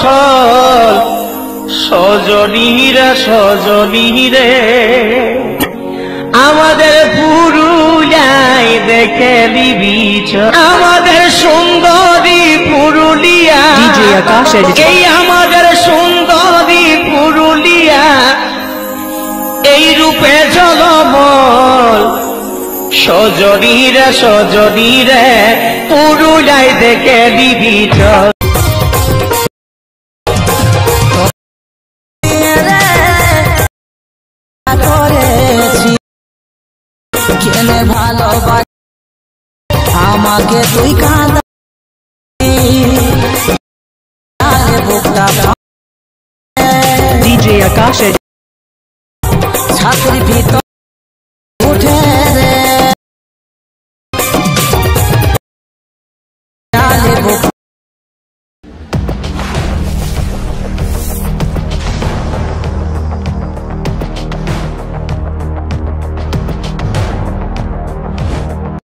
ফসল সজনীরা সজনীরে আমাদের পুরুলিয়ায় দেখে দিবি আমাদের সুন্দরী পুরুলিয়া এই আমাদের সুন্দরী পুরুলিয়া এই রূপে ঝলমল সজনীরা সজনীরে পুরুলিয়ায় দেখে দিবি ভালোবাসি আমাকে তুই কাঁদা DJ Akash ছাত্রী ভিতর